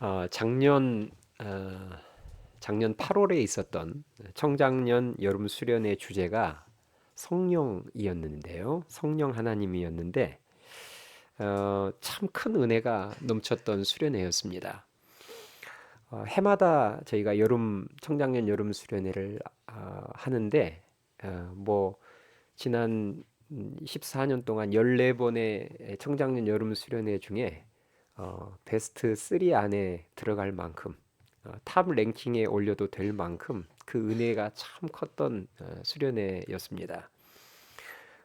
어, 작년 어, 작년 8월에 있었던 청장년 여름 수련회 주제가 성령이었는데요. 성령 하나님이었는데 참 큰 은혜가 넘쳤던 수련회였습니다. 해마다 저희가 여름 청장년 여름 수련회를 하는데 뭐 지난 14년 동안 14번의 청장년 여름 수련회 중에 베스트 3 안에 들어갈 만큼 탑 랭킹에 올려도 될 만큼 그 은혜가 참 컸던 수련회였습니다.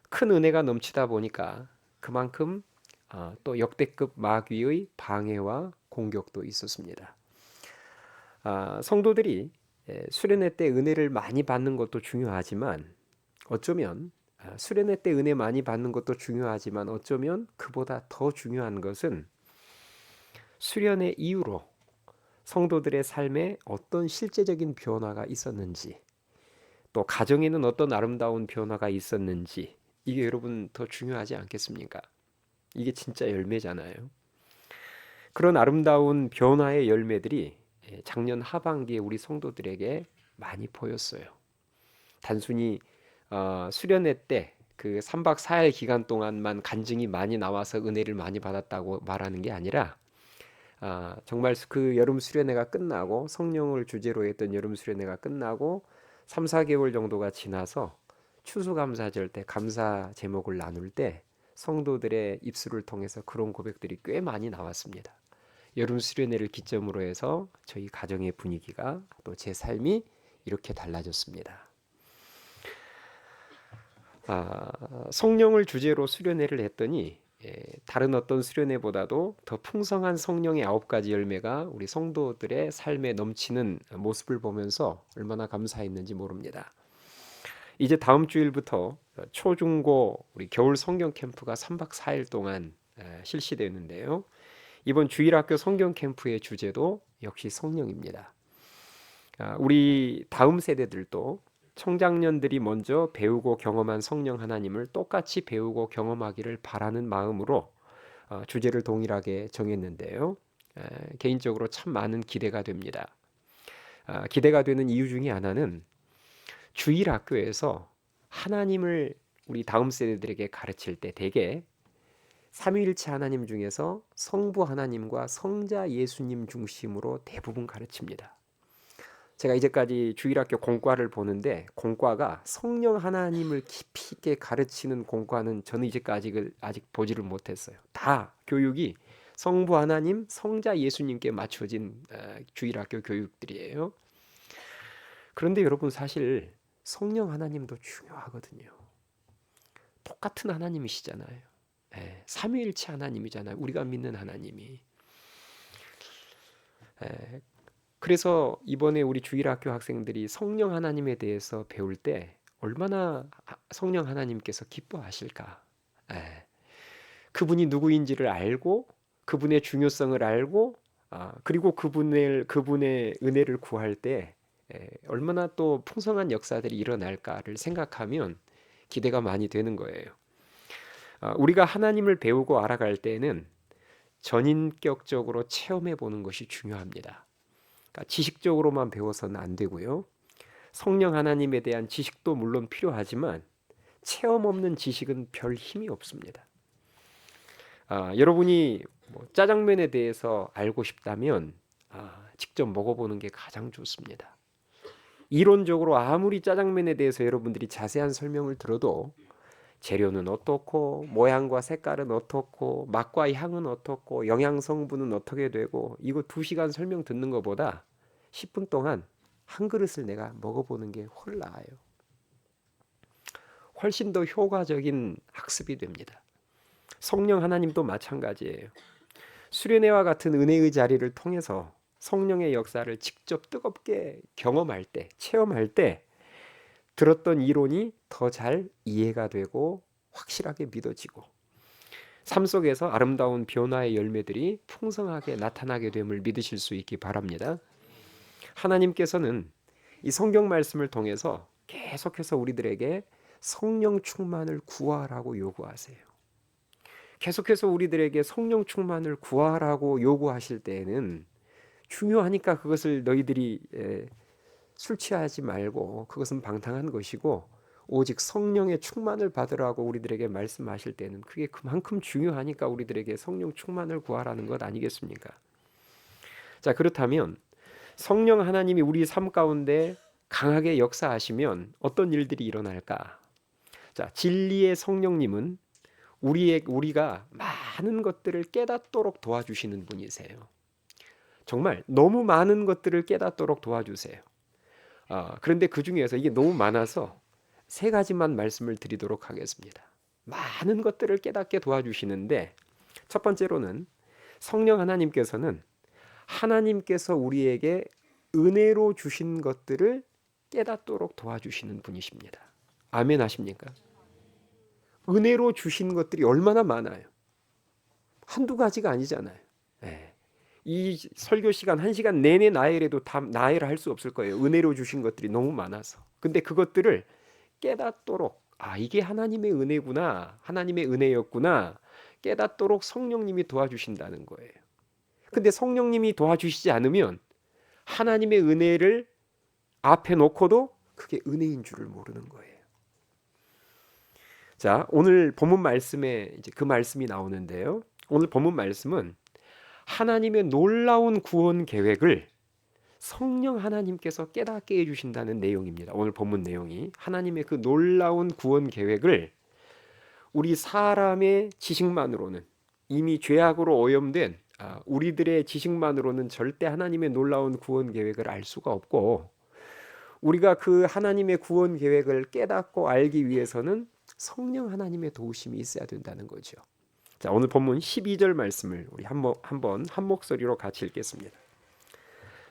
큰 은혜가 넘치다 보니까 그만큼 또 역대급 마귀의 방해와 공격도 있었습니다. 성도들이 수련회 때 은혜를 많이 받는 것도 중요하지만 어쩌면 수련회 때 은혜 많이 받는 것도 중요하지만 어쩌면 그보다 더 중요한 것은 수련회 이후로 성도들의 삶에 어떤 실제적인 변화가 있었는지, 또 가정에는 어떤 아름다운 변화가 있었는지, 이게 여러분 더 중요하지 않겠습니까? 이게 진짜 열매잖아요. 그런 아름다운 변화의 열매들이 작년 하반기에 우리 성도들에게 많이 보였어요. 단순히 수련회 때 그 3박 4일 기간 동안만 간증이 많이 나와서 은혜를 많이 받았다고 말하는 게 아니라 정말 그 여름 수련회가 끝나고 성령을 주제로 했던 여름 수련회가 끝나고 3, 4개월 정도가 지나서 추수감사절 때 감사 제목을 나눌 때 성도들의 입술을 통해서 그런 고백들이 꽤 많이 나왔습니다. 여름 수련회를 기점으로 해서 저희 가정의 분위기가 또 제 삶이 이렇게 달라졌습니다. 성령을 주제로 수련회를 했더니 다른 어떤 수련회보다도 더 풍성한 성령의 9가지 열매가 우리 성도들의 삶에 넘치는 모습을 보면서 얼마나 감사했는지 모릅니다. 이제 다음 주일부터 초중고 우리 겨울 성경 캠프가 3박 4일 동안 실시되는데요. 이번 주일학교 성경 캠프의 주제도 역시 성령입니다. 우리 다음 세대들도 청장년들이 먼저 배우고 경험한 성령 하나님을 똑같이 배우고 경험하기를 바라는 마음으로 주제를 동일하게 정했는데요. 개인적으로 참 많은 기대가 됩니다. 기대가 되는 이유 중에 하나는 주일 학교에서 하나님을 우리 다음 세대들에게 가르칠 때 대개 삼위일체 하나님 중에서 성부 하나님과 성자 예수님 중심으로 대부분 가르칩니다. 제가 이제까지 주일학교 공과를 보는데 공과가 성령 하나님을 깊이 있게 가르치는 공과는 저는 이제까지 아직 보지를 못했어요. 다 교육이 성부 하나님, 성자 예수님께 맞춰진 주일학교 교육들이에요. 그런데 여러분 사실 성령 하나님도 중요하거든요. 똑같은 하나님이시잖아요. 삼위일체 하나님이잖아요. 우리가 믿는 하나님이. 그래서 이번에 우리 주일학교 학생들이 성령 하나님에 대해서 배울 때 얼마나 성령 하나님께서 기뻐하실까. 그분이 누구인지를 알고 그분의 중요성을 알고 그리고 그분의 은혜를 구할 때 얼마나 또 풍성한 역사들이 일어날까를 생각하면 기대가 많이 되는 거예요. 우리가 하나님을 배우고 알아갈 때는 전인격적으로 체험해 보는 것이 중요합니다. 그러니까 지식적으로만 배워서는 안 되고요. 성령 하나님에 대한 지식도 물론 필요하지만 체험 없는 지식은 별 힘이 없습니다. 여러분이 뭐 짜장면에 대해서 알고 싶다면 직접 먹어보는 게 가장 좋습니다. 이론적으로 아무리 짜장면에 대해서 여러분들이 자세한 설명을 들어도 재료는 어떻고 모양과 색깔은 어떻고 맛과 향은 어떻고 영양 성분은 어떻게 되고 이거 2시간 설명 듣는 것보다 10분 동안 한 그릇을 내가 먹어보는 게 훨 나아요. 훨씬 더 효과적인 학습이 됩니다. 성령 하나님도 마찬가지예요. 수련회와 같은 은혜의 자리를 통해서 성령의 역사를 직접 뜨겁게 경험할 때, 체험할 때 들었던 이론이 더 잘 이해가 되고 확실하게 믿어지고 삶 속에서 아름다운 변화의 열매들이 풍성하게 나타나게 됨을 믿으실 수 있기 바랍니다. 하나님께서는 이 성경 말씀을 통해서 계속해서 우리들에게 성령 충만을 구하라고 요구하세요. 계속해서 우리들에게 성령 충만을 구하라고 요구하실 때에는 중요하니까 그것을 너희들이 술 취하지 말고 그것은 방탕한 것이고 오직 성령의 충만을 받으라고 우리들에게 말씀하실 때는 그게 그만큼 중요하니까 우리들에게 성령 충만을 구하라는 것 아니겠습니까? 자, 그렇다면 성령 하나님이 우리 삶 가운데 강하게 역사하시면 어떤 일들이 일어날까? 자, 진리의 성령님은 우리가 많은 것들을 깨닫도록 도와주시는 분이세요. 정말 너무 많은 것들을 깨닫도록 도와주세요. 그런데 그 중에서 이게 너무 많아서 세 가지만 말씀을 드리도록 하겠습니다. 많은 것들을 깨닫게 도와주시는데 첫 번째로는 성령 하나님께서는 하나님께서 우리에게 은혜로 주신 것들을 깨닫도록 도와주시는 분이십니다. 아멘 하십니까? 은혜로 주신 것들이 얼마나 많아요. 한두 가지가 아니잖아요. 네. 이 설교 시간 1시간 내내 나열해도 다 나열할 수 없을 거예요. 은혜로 주신 것들이 너무 많아서. 근데 그것들을 깨닫도록 이게 하나님의 은혜구나. 하나님의 은혜였구나. 깨닫도록 성령님이 도와주신다는 거예요. 근데 성령님이 도와주시지 않으면 하나님의 은혜를 앞에 놓고도 그게 은혜인 줄을 모르는 거예요. 자, 오늘 본문 말씀에 이제 그 말씀이 나오는데요. 오늘 본문 말씀은 하나님의 놀라운 구원 계획을 성령 하나님께서 깨닫게 해주신다는 내용입니다. 오늘 본문 내용이 하나님의 그 놀라운 구원 계획을 우리 사람의 지식만으로는 이미 죄악으로 오염된 우리들의 지식만으로는 절대 하나님의 놀라운 구원 계획을 알 수가 없고 우리가 그 하나님의 구원 계획을 깨닫고 알기 위해서는 성령 하나님의 도우심이 있어야 된다는 거죠. 자, 오늘 본문 12절 말씀을 우리 한번 한 목소리로 같이 읽겠습니다.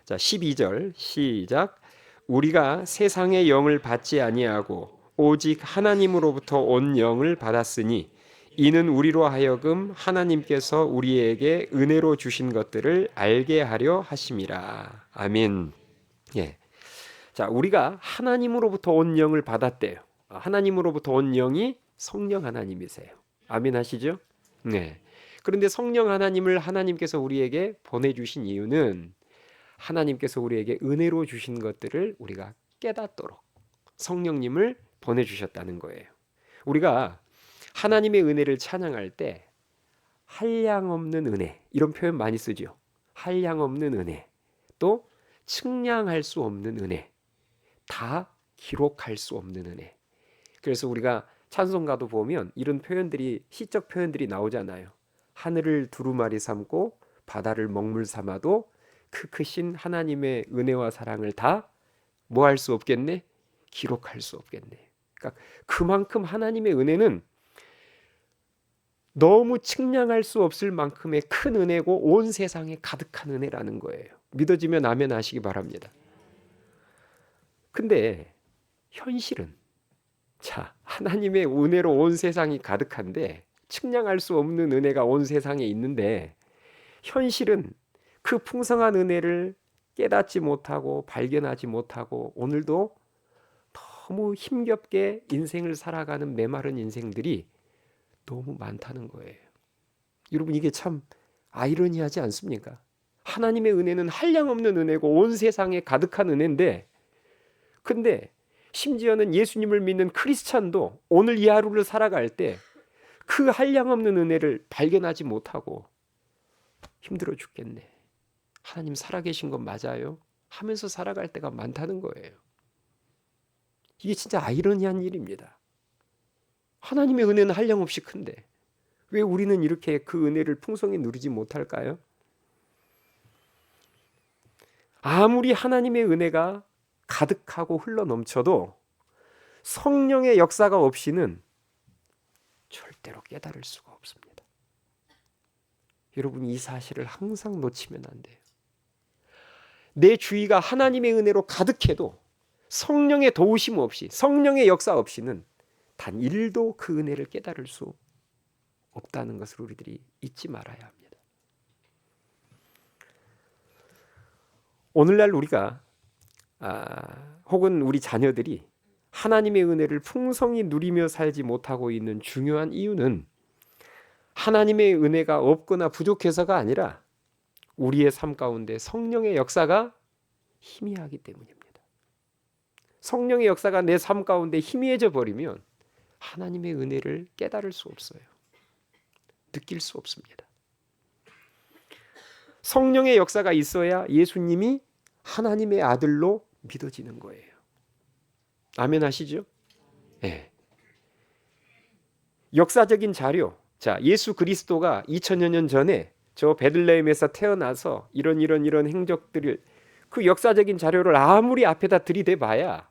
자, 12절 시작. 우리가 세상의 영을 받지 아니하고 오직 하나님으로부터 온 영을 받았으니 이는 우리로 하여금 하나님께서 우리에게 은혜로 주신 것들을 알게 하려 하심이라. 아멘. 예. 자, 우리가 하나님으로부터 온 영을 받았대요. 하나님으로부터 온 영이 성령 하나님이세요. 아멘 하시죠? 네. 그런데 성령 하나님을 하나님께서 우리에게 보내주신 이유는 하나님께서 우리에게 은혜로 주신 것들을 우리가 깨닫도록 성령님을 보내주셨다는 거예요. 우리가 하나님의 은혜를 찬양할 때 한량없는 은혜 이런 표현 많이 쓰죠. 한량없는 은혜 또 측량할 수 없는 은혜 다 기록할 수 없는 은혜. 그래서 우리가 찬송가도 보면 이런 표현들이 시적 표현들이 나오잖아요. 하늘을 두루마리 삼고 바다를 먹물 삼아도 그 크신 하나님의 은혜와 사랑을 다 뭐 할 수 없겠네? 기록할 수 없겠네. 그러니까 그만큼 하나님의 은혜는 너무 측량할 수 없을 만큼의 큰 은혜고 온 세상에 가득한 은혜라는 거예요. 믿어지면 아멘 하시기 바랍니다. 근데 현실은 자, 하나님의 은혜로 온 세상이 가득한데 측량할 수 없는 은혜가 온 세상에 있는데 현실은 그 풍성한 은혜를 깨닫지 못하고 발견하지 못하고 오늘도 너무 힘겹게 인생을 살아가는 메마른 인생들이 너무 많다는 거예요. 여러분 이게 참 아이러니하지 않습니까? 하나님의 은혜는 한량없는 은혜고 온 세상에 가득한 은혜인데 근데 심지어는 예수님을 믿는 크리스찬도 오늘 이 하루를 살아갈 때 그 한량없는 은혜를 발견하지 못하고 힘들어 죽겠네. 하나님 살아계신 건 맞아요? 하면서 살아갈 때가 많다는 거예요. 이게 진짜 아이러니한 일입니다. 하나님의 은혜는 한량없이 큰데 왜 우리는 이렇게 그 은혜를 풍성히 누리지 못할까요? 아무리 하나님의 은혜가 가득하고 흘러넘쳐도 성령의 역사가 없이는 절대로 깨달을 수가 없습니다. 여러분 이 사실을 항상 놓치면 안 돼요. 내 주위가 하나님의 은혜로 가득해도 성령의 도우심 없이 성령의 역사 없이는 단 1도 그 은혜를 깨달을 수 없다는 것을 우리들이 잊지 말아야 합니다. 오늘날 우리가 혹은 우리 자녀들이 하나님의 은혜를 풍성히 누리며 살지 못하고 있는 중요한 이유는 하나님의 은혜가 없거나 부족해서가 아니라 우리의 삶 가운데 성령의 역사가 희미하기 때문입니다. 성령의 역사가 내 삶 가운데 희미해져 버리면 하나님의 은혜를 깨달을 수 없어요. 느낄 수 없습니다. 성령의 역사가 있어야 예수님이 하나님의 아들로 믿어지는 거예요. 아멘 하시죠? 네. 역사적인 자료. 자, 예수 그리스도가 2000여 년 전에 저 베들레헴에서 태어나서 이런 행적들을, 그 역사적인 자료를 아무리 앞에다 들이대 봐야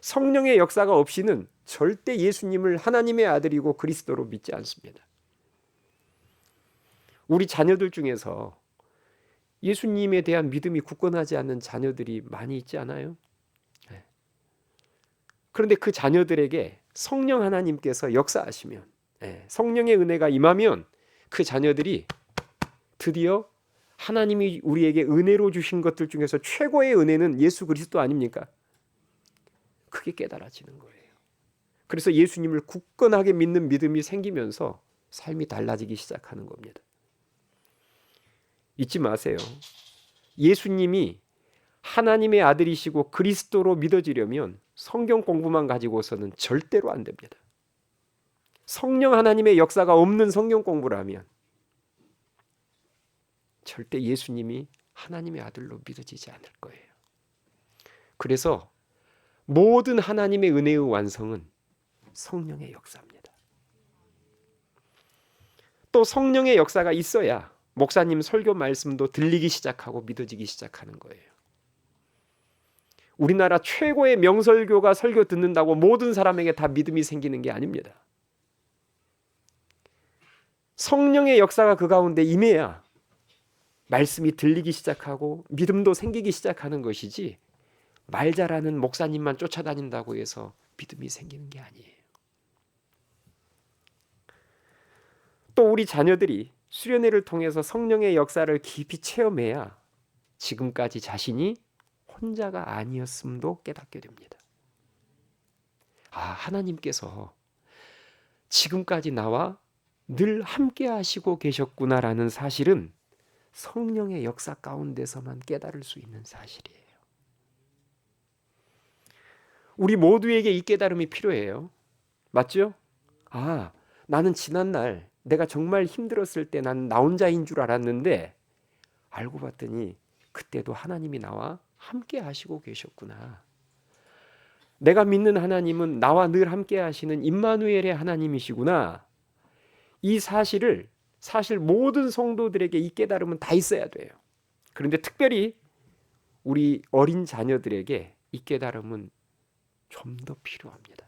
성령의 역사가 없이는 절대 예수님을 하나님의 아들이고 그리스도로 믿지 않습니다. 우리 자녀들 중에서 예수님에 대한 믿음이 굳건하지 않는 자녀들이 많이 있지 않아요? 그런데 그 자녀들에게 성령 하나님께서 역사하시면, 성령의 은혜가 임하면 그 자녀들이 드디어 하나님이 우리에게 은혜로 주신 것들 중에서 최고의 은혜는 예수 그리스도 아닙니까? 그게 깨달아지는 거예요. 그래서 예수님을 굳건하게 믿는 믿음이 생기면서 삶이 달라지기 시작하는 겁니다. 잊지 마세요. 예수님이 하나님의 아들이시고 그리스도로 믿어지려면 성경 공부만 가지고서는 절대로 안 됩니다. 성령 하나님의 역사가 없는 성경 공부를 하면 절대 예수님이 하나님의 아들로 믿어지지 않을 거예요. 그래서 모든 하나님의 은혜의 완성은 성령의 역사입니다. 또 성령의 역사가 있어야 목사님 설교 말씀도 들리기 시작하고 믿어지기 시작하는 거예요. 우리나라 최고의 명설교가 설교 듣는다고 모든 사람에게 다 믿음이 생기는 게 아닙니다. 성령의 역사가 그 가운데 임해야 말씀이 들리기 시작하고 믿음도 생기기 시작하는 것이지, 말 잘하는 목사님만 쫓아다닌다고 해서 믿음이 생기는 게 아니에요. 또 우리 자녀들이 수련회를 통해서 성령의 역사를 깊이 체험해야 지금까지 자신이 혼자가 아니었음도 깨닫게 됩니다. 아, 하나님께서 지금까지 나와 늘 함께 하시고 계셨구나라는 사실은 성령의 역사 가운데서만 깨달을 수 있는 사실이에요. 우리 모두에게 이 깨달음이 필요해요. 맞죠? 아, 나는 지난날 내가 정말 힘들었을 때 나는 나 혼자인 줄 알았는데 알고 봤더니 그때도 하나님이 나와 함께 하시고 계셨구나. 내가 믿는 하나님은 나와 늘 함께 하시는 임마누엘의 하나님이시구나. 이 사실을 사실 모든 성도들에게 이 깨달음은 다 있어야 돼요. 그런데 특별히 우리 어린 자녀들에게 이 깨달음은 좀 더 필요합니다.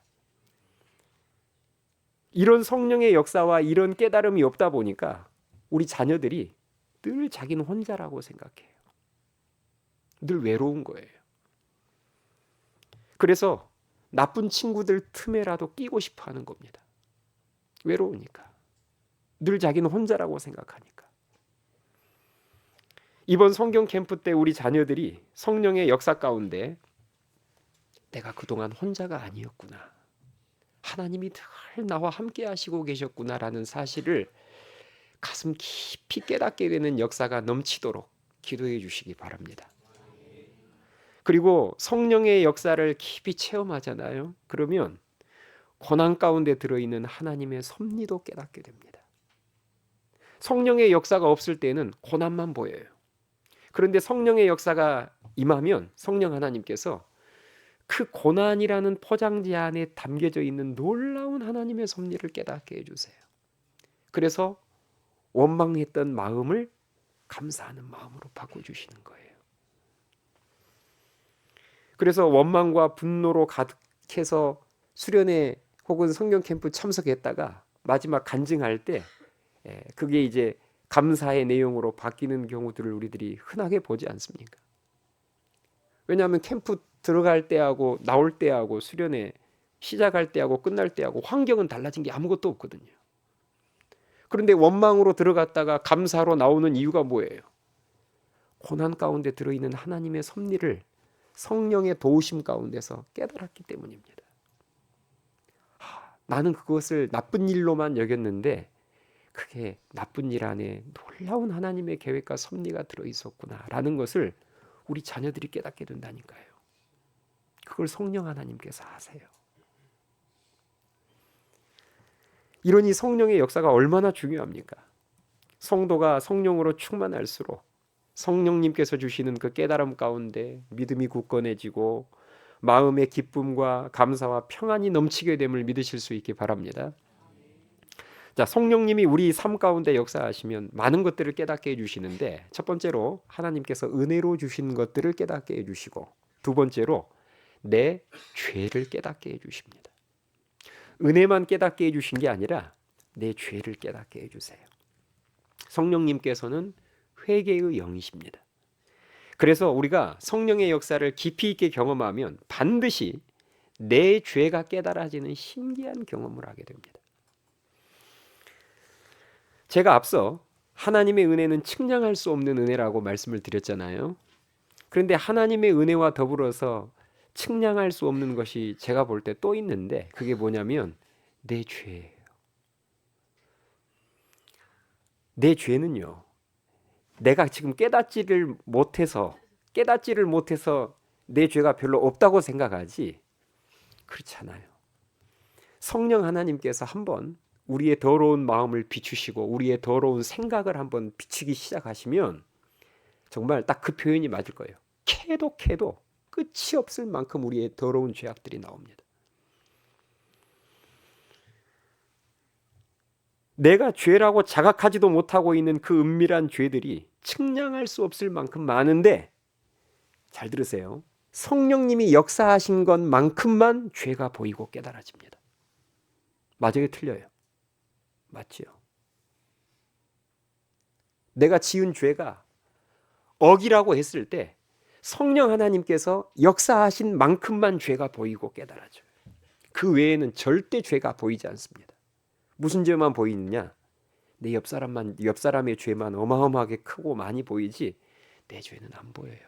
이런 성령의 역사와 이런 깨달음이 없다 보니까 우리 자녀들이 늘 자기는 혼자라고 생각해요. 늘 외로운 거예요. 그래서 나쁜 친구들 틈에라도 끼고 싶어 하는 겁니다. 외로우니까. 늘 자기는 혼자라고 생각하니까. 이번 성경 캠프 때 우리 자녀들이 성령의 역사 가운데 내가 그동안 혼자가 아니었구나, 하나님이 늘 나와 함께 하시고 계셨구나라는 사실을 가슴 깊이 깨닫게 되는 역사가 넘치도록 기도해 주시기 바랍니다. 그리고 성령의 역사를 깊이 체험하잖아요. 그러면 고난 가운데 들어있는 하나님의 섭리도 깨닫게 됩니다. 성령의 역사가 없을 때는 고난만 보여요. 그런데 성령의 역사가 임하면 성령 하나님께서 그 고난이라는 포장지 안에 담겨져 있는 놀라운 하나님의 섭리를 깨닫게 해주세요. 그래서 원망했던 마음을 감사하는 마음으로 바꿔주시는 거예요. 그래서 원망과 분노로 가득해서 수련회 혹은 성경 캠프 참석했다가 마지막 간증할 때 그게 이제 감사의 내용으로 바뀌는 경우들을 우리들이 흔하게 보지 않습니까? 왜냐하면 캠프 들어갈 때하고 나올 때하고 수련회 시작할 때하고 끝날 때하고 환경은 달라진 게 아무것도 없거든요. 그런데 원망으로 들어갔다가 감사로 나오는 이유가 뭐예요? 고난 가운데 들어있는 하나님의 섭리를 성령의 도우심 가운데서 깨달았기 때문입니다. 나는 그것을 나쁜 일로만 여겼는데 그게 나쁜 일 안에 놀라운 하나님의 계획과 섭리가 들어있었구나라는 것을 우리 자녀들이 깨닫게 된다니까요. 그걸 성령 하나님께서 하세요. 이러니 성령의 역사가 얼마나 중요합니까? 성도가 성령으로 충만할수록 성령님께서 주시는 그 깨달음 가운데 믿음이 굳건해지고 마음의 기쁨과 감사와 평안이 넘치게 됨을 믿으실 수 있기 바랍니다. 자, 성령님이 우리 삶 가운데 역사하시면 많은 것들을 깨닫게 해주시는데, 첫 번째로 하나님께서 은혜로 주신 것들을 깨닫게 해주시고, 두 번째로 내 죄를 깨닫게 해주십니다. 은혜만 깨닫게 해주신 게 아니라 내 죄를 깨닫게 해주세요. 성령님께서는 회개의 영이십니다. 그래서 우리가 성령의 역사를 깊이 있게 경험하면 반드시 내 죄가 깨달아지는 신기한 경험을 하게 됩니다. 제가 앞서 하나님의 은혜는 측량할 수 없는 은혜라고 말씀을 드렸잖아요. 그런데 하나님의 은혜와 더불어서 측량할 수 없는 것이 제가 볼 때 또 있는데, 그게 뭐냐면 내 죄예요. 내 죄는요, 내가 지금 깨닫지를 못해서 내 죄가 별로 없다고 생각하지, 그렇지 않아요. 성령 하나님께서 한번 우리의 더러운 마음을 비추시고 우리의 더러운 생각을 한번 비추기 시작하시면 정말 딱 그 표현이 맞을 거예요. 캐도 끝이 없을 만큼 우리의 더러운 죄악들이 나옵니다. 내가 죄라고 자각하지도 못하고 있는 그 은밀한 죄들이 측량할 수 없을 만큼 많은데, 잘 들으세요. 성령님이 역사하신 것만큼만 죄가 보이고 깨달아집니다. 맞아요, 틀려요? 맞지요. 내가 지은 죄가 억이라고 했을 때 성령 하나님께서 역사하신 만큼만 죄가 보이고 깨달아져요. 그 외에는 절대 죄가 보이지 않습니다. 무슨 죄만 보이느냐? 내 옆 사람의 죄만 어마어마하게 크고 많이 보이지 내 죄는 안 보여요.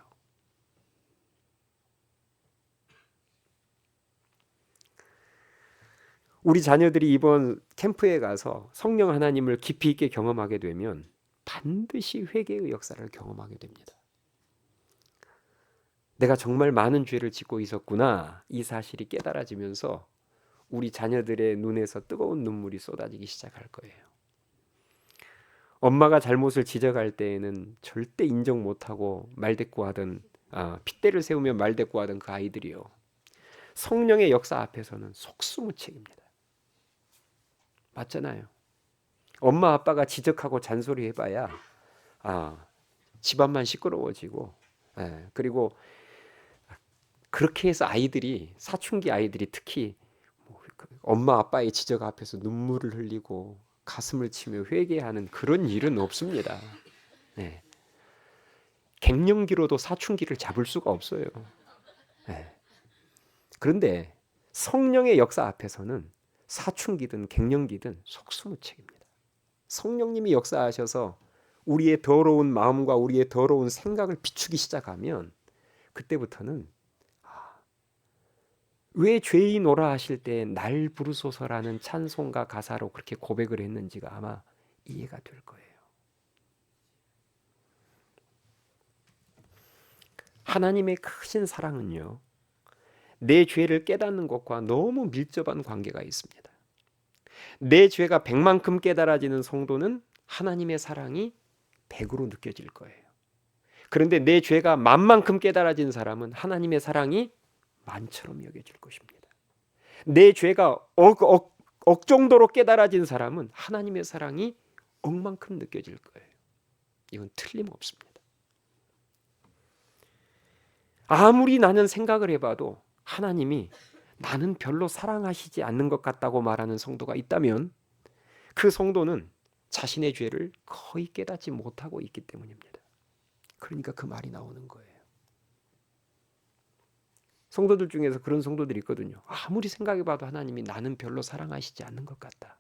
우리 자녀들이 이번 캠프에 가서 성령 하나님을 깊이 있게 경험하게 되면 반드시 회개의 역사를 경험하게 됩니다. 내가 정말 많은 죄를 짓고 있었구나, 이 사실이 깨달아지면서 우리 자녀들의 눈에서 뜨거운 눈물이 쏟아지기 시작할 거예요. 엄마가 잘못을 지적할 때에는 절대 인정 못하고 말대꾸하던, 핏대를 세우며 말대꾸하던 그 아이들이요, 성령의 역사 앞에서는 속수무책입니다. 맞잖아요. 엄마 아빠가 지적하고 잔소리 해봐야 집안만 시끄러워지고, 그리고 그렇게 해서 아이들이, 사춘기 아이들이 특히 엄마 아빠의 지적 앞에서 눈물을 흘리고 가슴을 치며 회개하는 그런 일은 없습니다. 네. 갱년기로도 사춘기를 잡을 수가 없어요. 네. 그런데 성령의 역사 앞에서는 사춘기든 갱년기든 속수무책입니다. 성령님이 역사하셔서 우리의 더러운 마음과 우리의 더러운 생각을 비추기 시작하면 그때부터는 왜 죄인오라 하실 때 날 부르소서라는 찬송가 가사로 그렇게 고백을 했는지가 아마 이해가 될 거예요. 하나님의 크신 사랑은요, 내 죄를 깨닫는 것과 너무 밀접한 관계가 있습니다. 내 죄가 100만큼 깨달아지는 성도는 하나님의 사랑이 100으로 느껴질 거예요. 그런데 내 죄가 10,000만큼 깨달아진 사람은 하나님의 사랑이 만처럼 여겨질 것입니다. 내 죄가 억 정도로 깨달아진 사람은 하나님의 사랑이 억만큼 느껴질 거예요. 이건 틀림없습니다. 아무리 나는 생각을 해봐도 하나님이 나는 별로 사랑하시지 않는 것 같다고 말하는 성도가 있다면 그 성도는 자신의 죄를 거의 깨닫지 못하고 있기 때문입니다. 그러니까 그 말이 나오는 거예요. 성도들 중에서 그런 성도들이 있거든요. 아무리 생각해봐도 하나님이 나는 별로 사랑하시지 않는 것 같다.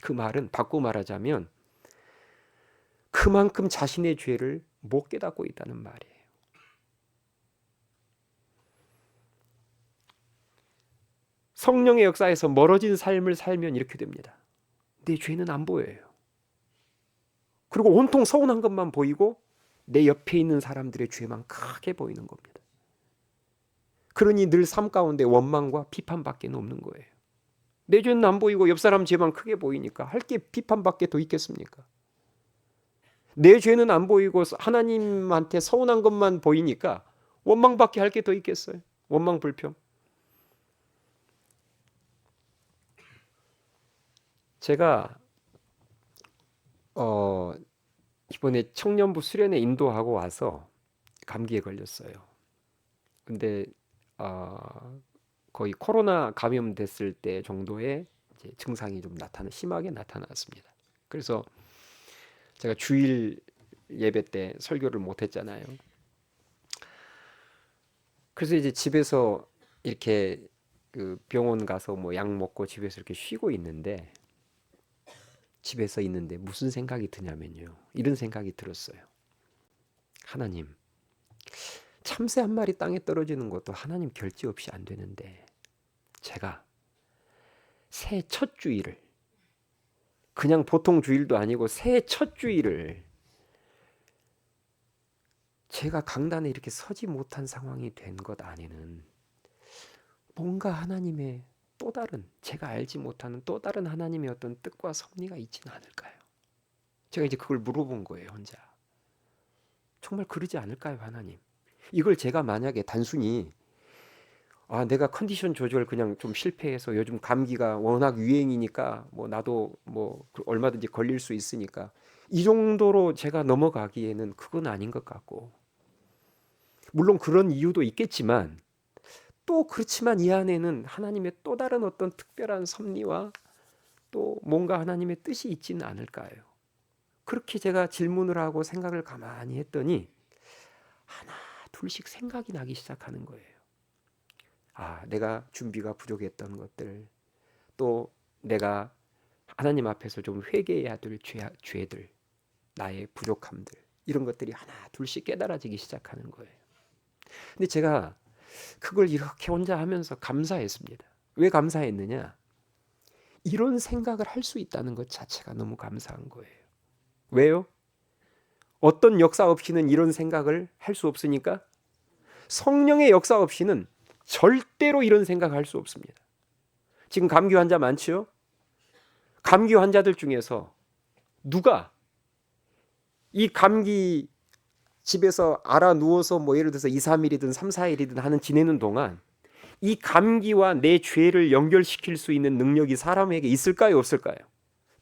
그 말은 바꿔 말하자면 그만큼 자신의 죄를 못 깨닫고 있다는 말이에요. 성령의 역사에서 멀어진 삶을 살면 이렇게 됩니다. 내 죄는 안 보여요. 그리고 온통 서운한 것만 보이고 내 옆에 있는 사람들의 죄만 크게 보이는 겁니다. 그러니 늘 삶 가운데 원망과 비판밖에 없는 거예요. 내 죄는 안 보이고 옆 사람 죄만 크게 보이니까 할 게 비판밖에 더 있겠습니까? 내 죄는 안 보이고 하나님한테 서운한 것만 보이니까 원망밖에 할 게 더 있겠어요? 원망 불평. 제가 이번에 청년부 수련회 인도하고 와서 감기에 걸렸어요. 근데 거의 코로나 감염됐을 때 정도의 이제 증상이 좀 심하게 나타났습니다. 그래서 제가 주일 예배 때 설교를 못 했잖아요. 그래서 이제 집에서 이렇게 그 병원 가서 뭐 약 먹고 집에서 이렇게 쉬고 있는데, 집에서 있는데 무슨 생각이 드냐면요. 이런 생각이 들었어요. 하나님, 참새 한 마리 땅에 떨어지는 것도 하나님 결제 없이 안 되는데, 제가 새해 첫 주일을, 그냥 보통 주일도 아니고 새해 첫 주일을 제가 강단에 이렇게 서지 못한 상황이 된 것 안에는 뭔가 하나님의 또 다른, 제가 알지 못하는 또 다른 하나님의 어떤 뜻과 섭리가 있지는 않을까요? 제가 이제 그걸 물어본 거예요, 혼자. 정말 그러지 않을까요, 하나님? 이걸 제가 만약에 단순히 내가 컨디션 조절 그냥 좀 실패해서 요즘 감기가 워낙 유행이니까 뭐 나도 뭐 얼마든지 걸릴 수 있으니까 이 정도로 제가 넘어가기에는 그건 아닌 것 같고, 물론 그런 이유도 있겠지만 또 그렇지만 이 안에는 하나님의 또 다른 어떤 특별한 섭리와 또 뭔가 하나님의 뜻이 있지는 않을까요? 그렇게 제가 질문을 하고 생각을 가만히 했더니 하나 둘씩 생각이 나기 시작하는 거예요. 내가 준비가 부족했던 것들, 또 내가 하나님 앞에서 좀 회개해야 될 죄들, 나의 부족함들, 이런 것들이 하나 둘씩 깨달아지기 시작하는 거예요. 근데 제가 그걸 이렇게 혼자 하면서 감사했습니다. 왜 감사했느냐? 이런 생각을 할 수 있다는 것 자체가 너무 감사한 거예요. 왜요? 어떤 역사 없이는 이런 생각을 할 수 없으니까? 성령의 역사 없이는 절대로 이런 생각할 수 없습니다. 지금 감기 환자 많지요? 감기 환자들 중에서 누가 이 감기 집에서 알아 누워서 뭐 예를 들어서 2, 3일이든 3, 4일이든 하는 지내는 동안 이 감기와 내 죄를 연결시킬 수 있는 능력이 사람에게 있을까요, 없을까요?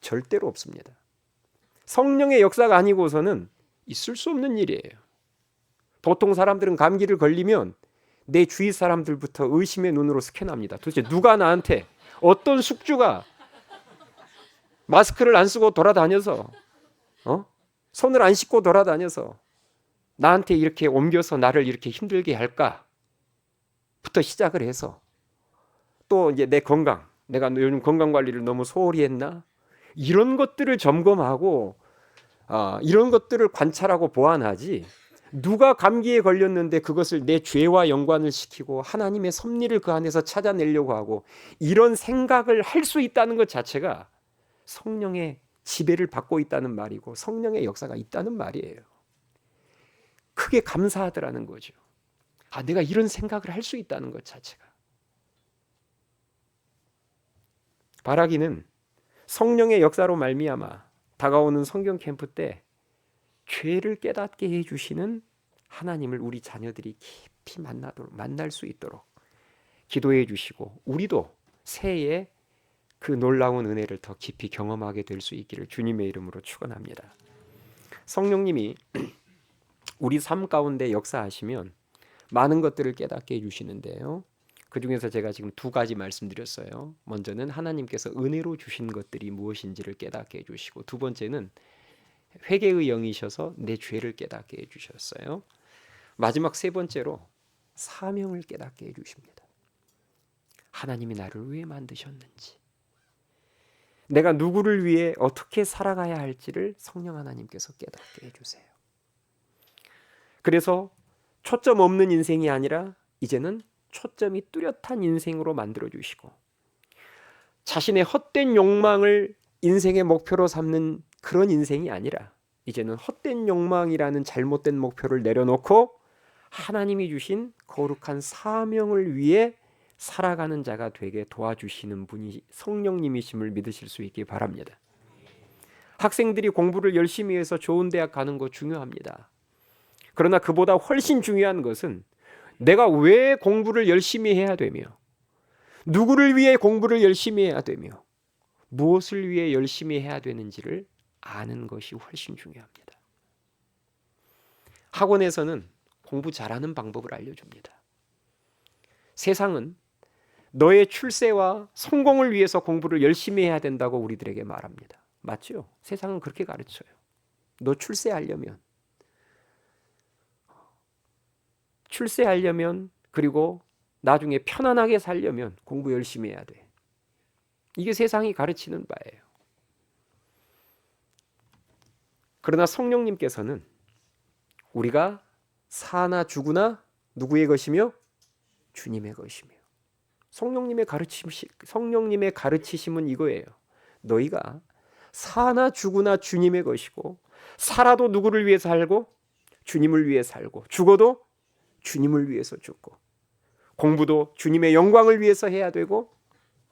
절대로 없습니다. 성령의 역사가 아니고서는 있을 수 없는 일이에요. 보통 사람들은 감기를 걸리면 내 주위 사람들부터 의심의 눈으로 스캔합니다. 도대체 누가 나한테, 어떤 숙주가 마스크를 안 쓰고 돌아다녀서 손을 안 씻고 돌아다녀서 나한테 이렇게 옮겨서 나를 이렇게 힘들게 할까? 부터 시작을 해서 또 이제 내 건강, 내가 요즘 건강 관리를 너무 소홀히 했나? 이런 것들을 점검하고 이런 것들을 관찰하고 보완하지, 누가 감기에 걸렸는데 그것을 내 죄와 연관을 시키고 하나님의 섭리를 그 안에서 찾아내려고 하고 이런 생각을 할 수 있다는 것 자체가 성령의 지배를 받고 있다는 말이고 성령의 역사가 있다는 말이에요. 크게 감사하더라는 거죠. 내가 이런 생각을 할 수 있다는 것 자체가. 바라기는 성령의 역사로 말미암아 다가오는 성경 캠프 때 죄를 깨닫게 해주시는 하나님을 우리 자녀들이 깊이 만날 수 있도록 기도해 주시고, 우리도 새해에 그 놀라운 은혜를 더 깊이 경험하게 될 수 있기를 주님의 이름으로 축원합니다. 성령님이 우리 삶 가운데 역사하시면 많은 것들을 깨닫게 해주시는데요. 그 중에서 제가 지금 두 가지 말씀드렸어요. 먼저는 하나님께서 은혜로 주신 것들이 무엇인지를 깨닫게 해주시고, 두 번째는 회개의 영이셔서 내 죄를 깨닫게 해주셨어요. 마지막 세 번째로 사명을 깨닫게 해주십니다. 하나님이 나를 왜 만드셨는지, 내가 누구를 위해 어떻게 살아가야 할지를 성령 하나님께서 깨닫게 해주세요. 그래서 초점 없는 인생이 아니라 이제는 초점이 뚜렷한 인생으로 만들어주시고, 자신의 헛된 욕망을 인생의 목표로 삼는 그런 인생이 아니라 이제는 헛된 욕망이라는 잘못된 목표를 내려놓고 하나님이 주신 거룩한 사명을 위해 살아가는 자가 되게 도와주시는 분이 성령님이심을 믿으실 수 있기 바랍니다. 학생들이 공부를 열심히 해서 좋은 대학 가는 거 중요합니다. 그러나 그보다 훨씬 중요한 것은 내가 왜 공부를 열심히 해야 되며, 누구를 위해 공부를 열심히 해야 되며, 무엇을 위해 열심히 해야 되는지를 아는 것이 훨씬 중요합니다. 학원에서는 공부 잘하는 방법을 알려줍니다. 세상은 너의 출세와 성공을 위해서 공부를 열심히 해야 된다고 우리들에게 말합니다. 맞죠? 세상은 그렇게 가르쳐요. 너 출세하려면 그리고 나중에 편안하게 살려면 공부 열심히 해야 돼. 이게 세상이 가르치는 바예요. 그러나 성령님께서는 우리가 사나 죽으나 누구의 것이며 주님의 것이며, 성령님의 가르치심은 이거예요. 너희가 사나 죽으나 주님의 것이고, 살아도 누구를 위해서 살고 주님을 위해 살고, 죽어도 주님을 위해서 죽고, 공부도 주님의 영광을 위해서 해야 되고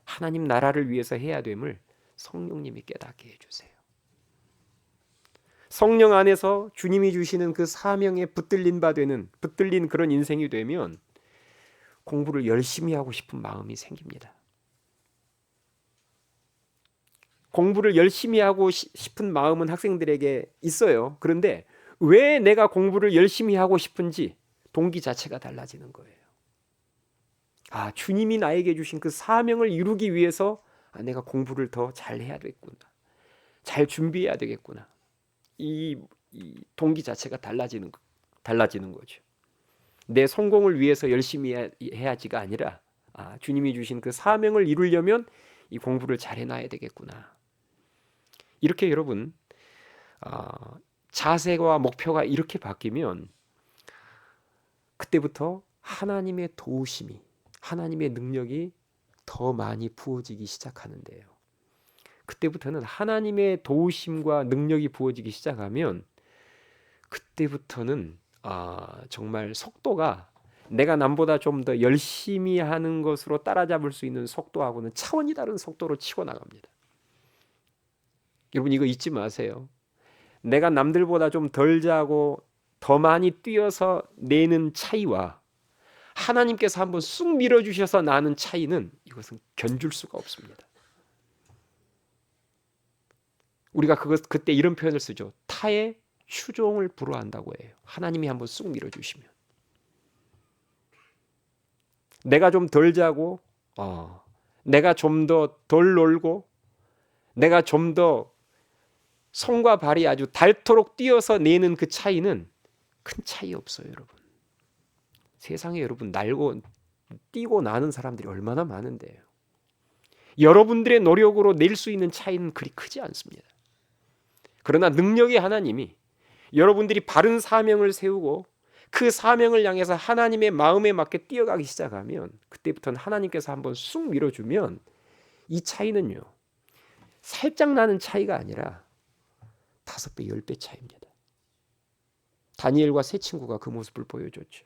하나님 나라를 위해서 해야 됨을 성령님이 깨닫게 해주세요. 성령 안에서 주님이 주시는 그 사명에 붙들린 그런 인생이 되면 공부를 열심히 하고 싶은 마음이 생깁니다. 공부를 열심히 하고 싶은 마음은 학생들에게 있어요. 그런데 왜 내가 공부를 열심히 하고 싶은지 동기 자체가 달라지는 거예요. 아, 주님이 나에게 주신 그 사명을 이루기 위해서 내가 공부를 더 잘해야 되겠구나, 잘 준비해야 되겠구나. 이 동기 자체가 달라지는 거죠. 내 성공을 위해서 열심히 해야지가 아니라 주님이 주신 그 사명을 이루려면 이 공부를 잘 해놔야 되겠구나. 이렇게 여러분 자세와 목표가 이렇게 바뀌면 그때부터 하나님의 도우심이, 하나님의 능력이 더 많이 부어지기 시작하는데요. 그때부터는 하나님의 도우심과 능력이 부어지기 시작하면 그때부터는 정말 속도가 내가 남보다 좀 더 열심히 하는 것으로 따라잡을 수 있는 속도하고는 차원이 다른 속도로 치고 나갑니다. 여러분 이거 잊지 마세요. 내가 남들보다 좀 덜 자고 더 많이 뛰어서 내는 차이와 하나님께서 한번 쑥 밀어주셔서 나는 차이는 이것은 견줄 수가 없습니다. 우리가 그때 이런 표현을 쓰죠. 타의 추종을 불허한다고 해요. 하나님이 한번 쑥 밀어주시면. 내가 좀 덜 자고, 내가 좀 더 덜 놀고, 내가 좀 더 손과 발이 아주 닳도록 뛰어서 내는 그 차이는 큰 차이 없어요, 여러분. 세상에 여러분 날고 뛰고 나는 사람들이 얼마나 많은데요. 여러분들의 노력으로 낼 수 있는 차이는 그리 크지 않습니다. 그러나 능력의 하나님이 여러분들이 바른 사명을 세우고 그 사명을 향해서 하나님의 마음에 맞게 뛰어가기 시작하면 그때부터는 하나님께서 한번 쑥 밀어주면 이 차이는요, 살짝 나는 차이가 아니라 5배, 10배 차이입니다. 다니엘과 세 친구가 그 모습을 보여줬죠.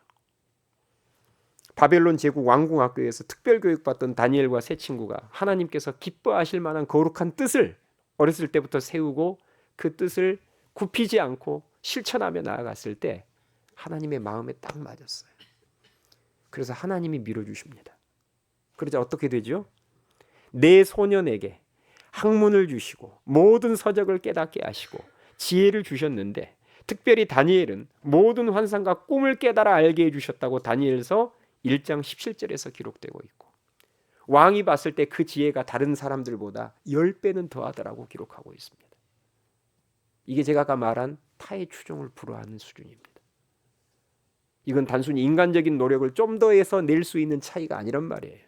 바벨론 제국 왕궁학교에서 특별교육받던 다니엘과 세 친구가 하나님께서 기뻐하실 만한 거룩한 뜻을 어렸을 때부터 세우고 그 뜻을 굽히지 않고 실천하며 나아갔을 때 하나님의 마음에 딱 맞았어요. 그래서 하나님이 밀어주십니다. 그러자 어떻게 되죠? 내 소년에게 학문을 주시고 모든 서적을 깨닫게 하시고 지혜를 주셨는데 특별히 다니엘은 모든 환상과 꿈을 깨달아 알게 해주셨다고 다니엘서 1장 17절에서 기록되고 있고, 왕이 봤을 때 그 지혜가 다른 사람들보다 10배는 더하더라고 기록하고 있습니다. 이게 제가 아까 말한 타의 추종을 불허하는 수준입니다. 이건 단순히 인간적인 노력을 좀 더 해서 낼 수 있는 차이가 아니란 말이에요.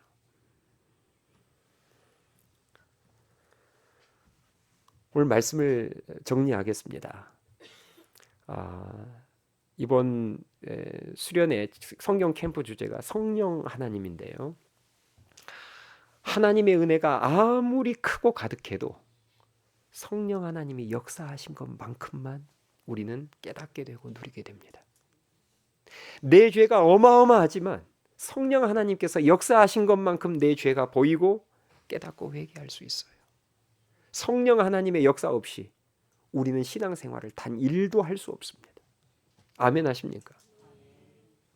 오늘 말씀을 정리하겠습니다. 이번 수련회 성경 캠프 주제가 성령 하나님인데요. 하나님의 은혜가 아무리 크고 가득해도 성령 하나님이 역사하신 것만큼만 우리는 깨닫게 되고 누리게 됩니다. 내 죄가 어마어마하지만 성령 하나님께서 역사하신 것만큼 내 죄가 보이고 깨닫고 회개할 수 있어요. 성령 하나님의 역사 없이 우리는 신앙생활을 단 1도 할 수 없습니다. 아멘 하십니까?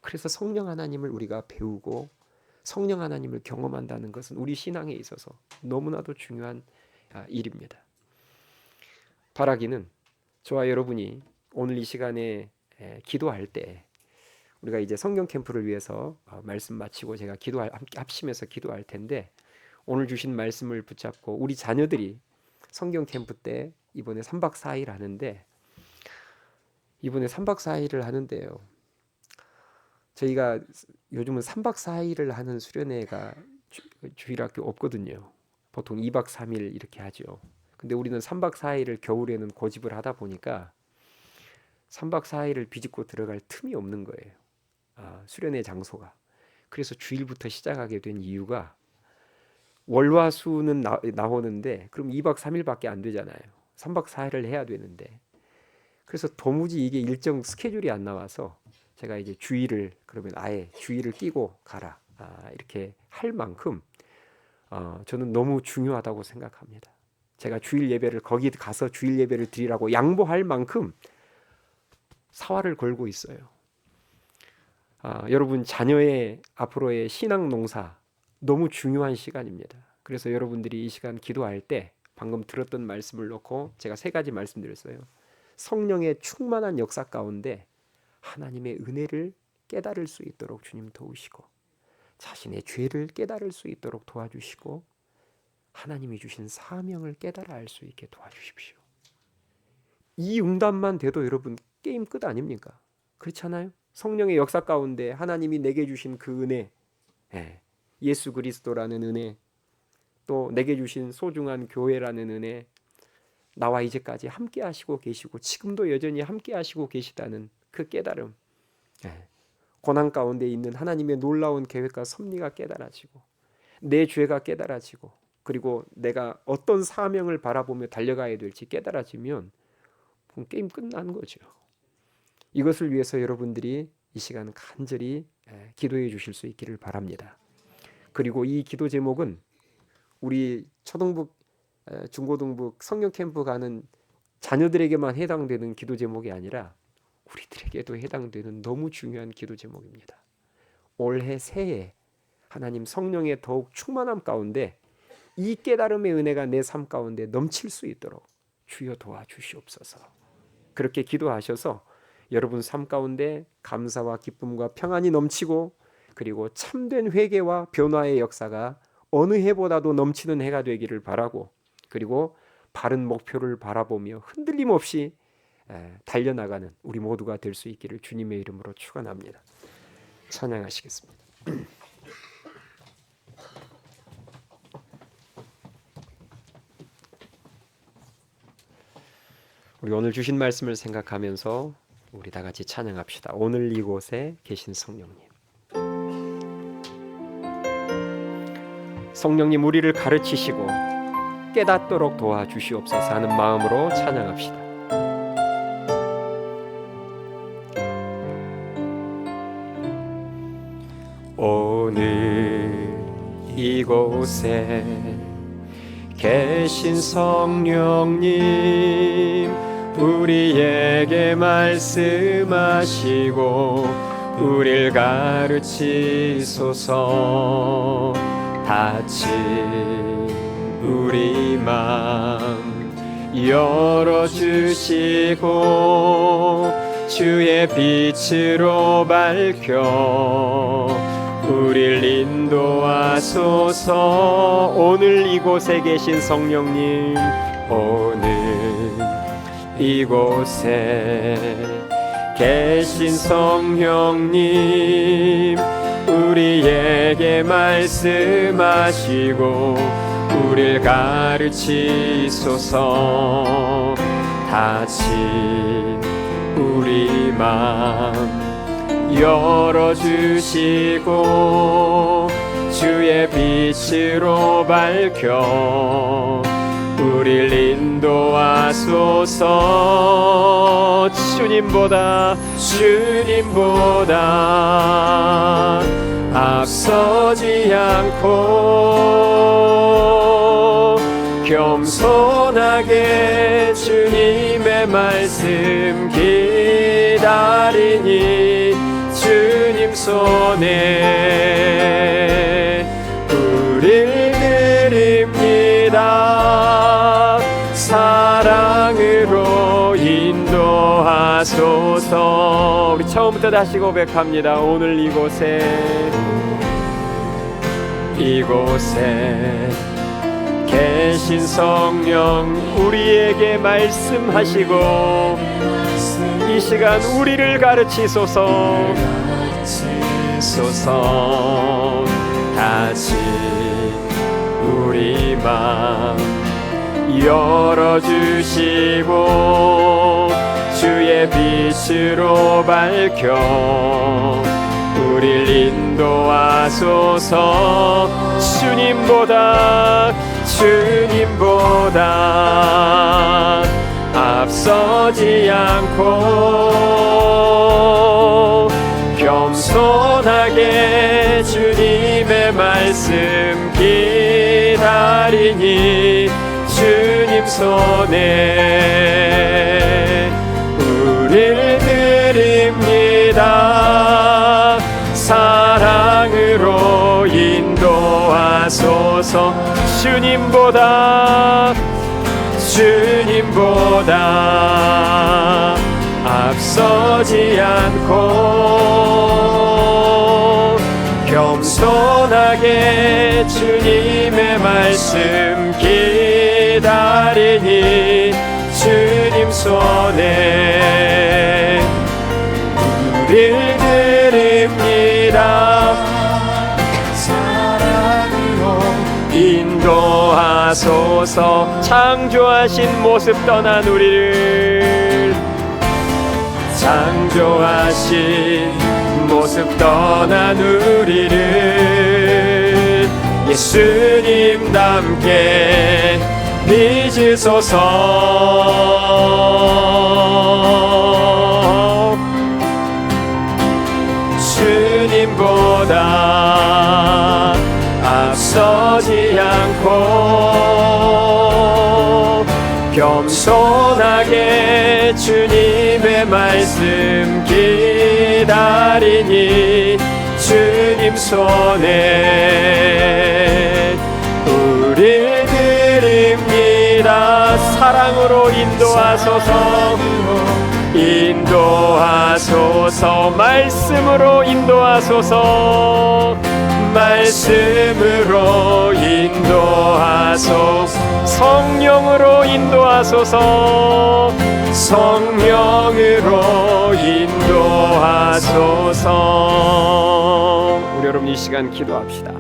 그래서 성령 하나님을 우리가 배우고 성령 하나님을 경험한다는 것은 우리 신앙에 있어서 너무나도 중요한 일입니다. 바라기는 저와 여러분이 오늘 이 시간에 기도할 때 우리가 이제 성경 캠프를 위해서 말씀 마치고 제가 함께 합심해서 기도할 텐데 오늘 주신 말씀을 붙잡고 우리 자녀들이 성경 캠프 때 이번에 3박 4일 하는데 이번에 3박 4일을 하는데요. 저희가 요즘은 3박 4일을 하는 수련회가 주일학교 없거든요. 보통 2박 3일 이렇게 하죠. 근데 우리는 3박 4일을 겨울에는 고집을 하다 보니까 3박 4일을 비집고 들어갈 틈이 없는 거예요. 수련회 장소가. 그래서 주일부터 시작하게 된 이유가 월화수는 나오는데 그럼 2박 3일밖에 안 되잖아요. 3박 4일을 해야 되는데 그래서 도무지 이게 일정 스케줄이 안 나와서 제가 이제 주일을 그러면 아예 주일을 끼고 가라 이렇게 할 만큼 저는 너무 중요하다고 생각합니다. 제가 주일 예배를 거기 가서 주일 예배를 드리라고 양보할 만큼 사활을 걸고 있어요. 여러분 자녀의 앞으로의 신앙 농사 너무 중요한 시간입니다. 그래서 여러분들이 이 시간 기도할 때 방금 들었던 말씀을 놓고 제가 3가지 말씀드렸어요. 성령의 충만한 역사 가운데 하나님의 은혜를 깨달을 수 있도록 주님 도우시고 자신의 죄를 깨달을 수 있도록 도와주시고 하나님이 주신 사명을 깨달아 알 수 있게 도와주십시오. 이 응답만 돼도 여러분 게임 끝 아닙니까? 그렇잖아요? 성령의 역사 가운데 하나님이 내게 주신 그 은혜, 예수 그리스도라는 은혜, 또 내게 주신 소중한 교회라는 은혜, 나와 이제까지 함께 하시고 계시고 지금도 여전히 함께 하시고 계시다는 그 깨달음, 고난 가운데 있는 하나님의 놀라운 계획과 섭리가 깨달아지고 내 죄가 깨달아지고 그리고 내가 어떤 사명을 바라보며 달려가야 될지 깨달아지면 게임 끝난 거죠. 이것을 위해서 여러분들이 이 시간 간절히 기도해 주실 수 있기를 바랍니다. 그리고 이 기도 제목은 우리 초등부, 중고등부 성령 캠프 가는 자녀들에게만 해당되는 기도 제목이 아니라 우리들에게도 해당되는 너무 중요한 기도 제목입니다. 올해 새해 하나님 성령의 더욱 충만함 가운데 이 깨달음의 은혜가 내 삶 가운데 넘칠 수 있도록 주여 도와주시옵소서. 그렇게 기도하셔서 여러분 삶 가운데 감사와 기쁨과 평안이 넘치고 그리고 참된 회개와 변화의 역사가 어느 해보다도 넘치는 해가 되기를 바라고 그리고 바른 목표를 바라보며 흔들림 없이 달려나가는 우리 모두가 될 수 있기를 주님의 이름으로 축원합니다. 찬양하시겠습니다. 우리 오늘 주신 말씀을 생각하면서 우리 다 같이 찬양합시다. 오늘 이곳에 계신 성령님. 성령님 우리를 가르치시고 깨닫도록 도와주시옵소서 하는 마음으로 찬양합시다. 오늘 이곳에 계신 성령님 우리에게 말씀하시고 우릴 가르치소서. 닫힌 우리 마음 열어주시고 주의 빛으로 밝혀 우릴 인도하소서. 오늘 이곳에 계신 성령님 오늘 이곳에 계신 성령님 우리에게 말씀하시고 우릴 가르치소서. 닫힌 우리 마음 열어주시고 주의 빛으로 밝혀 우릴 인도하소서. 주님보다 앞서지 않고 겸손하게 주님의 말씀 기다리니 주님 손에 우릴 드립니다. 사랑으로 인도하소서. 우리 처음부터 다시 고백합니다. 오늘 이곳에 계신 성령 우리에게 말씀하시고 이 시간 우리를 가르치소서. 다시 우리 맘 열어주시고 주의 빛으로 밝혀 우릴 인도하소서. 주님보다 앞서지 않고 겸손하게 주님의 말씀 기다리니 주님 손에 우릴 드립니다. 사랑으로 인도하소서. 주님보다 앞서지 않고 겸손하게 주님의 말씀 기다리니 주님 손에 우릴 드립니다. 사랑으로 인도하소서. 창조하신 모습 떠난 우리를 예수님답게 빚으소서. 주님보다 앞서지 않고 겸손하게 주님의 말씀 기다리니 주님 손에 우릴 드립니다. 사랑으로 인도하소서. 말씀으로 인도하소서. 성령으로 인도하소서. 우리 여러분 이 시간 기도합시다.